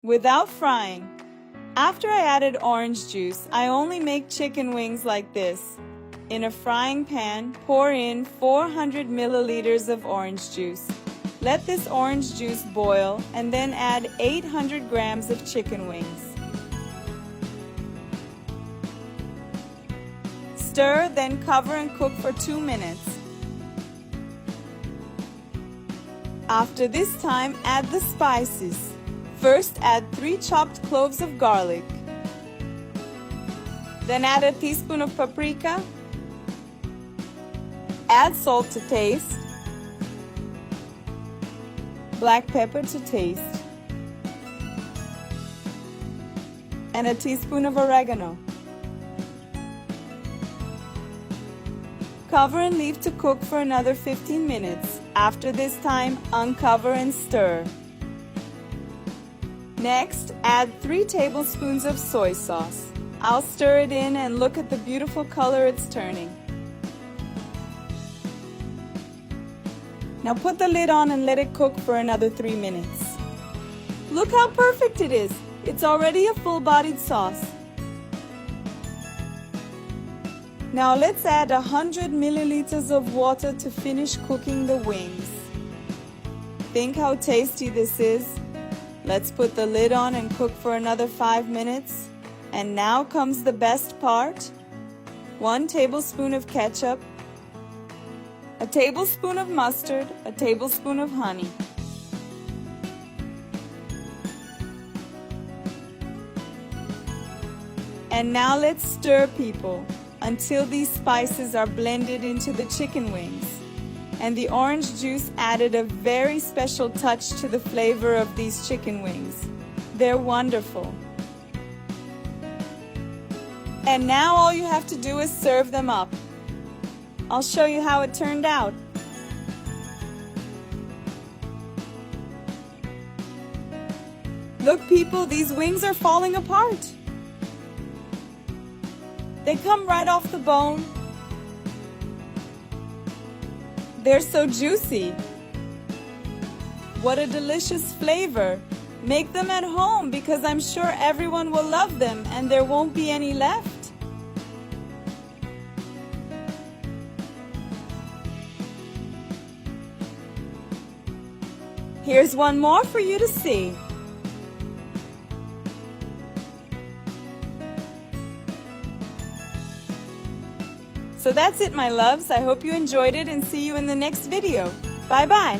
without frying. After I added orange juice, I only make chicken wings like this. In a frying pan, pour in 400 milliliters of orange juice. Let this orange juice boil and then add 800 grams of chicken wings. Stir, then cover and cook for 2 minutes. After this time, add the spices. First, add 3 chopped cloves of garlic. Then add a teaspoon of paprika. Add salt to taste. Black pepper to taste. And a teaspoon of oregano. Cover and leave to cook for another 15 minutes. After this time, uncover and stir. Next, add 3 tablespoons of soy sauce. I'll stir it in and look at the beautiful color it's turning. Now put the lid on and let it cook for another 3 minutes. Look how perfect it is! It's already a full-bodied sauce. Now let's add 100 milliliters of water to finish cooking the wings. Think how tasty this is. Let's put the lid on and cook for another 5 minutes. And now comes the best part. 1 tablespoon of ketchup, a tablespoon of mustard, a tablespoon of honey. And now let's stir, people, until these spices are blended into the chicken wings. And the orange juice added a very special touch to the flavor of these chicken wings. They're wonderful. And now all you have to do is serve them up. I'll show you how it turned out. Look, people, these wings are falling apart. They come right off the bone. They're so juicy. What a delicious flavor. Make them at home because I'm sure everyone will love them and there won't be any left. Here's one more for you to see. So that's it, my loves. I hope you enjoyed it and see you in the next video. Bye-bye.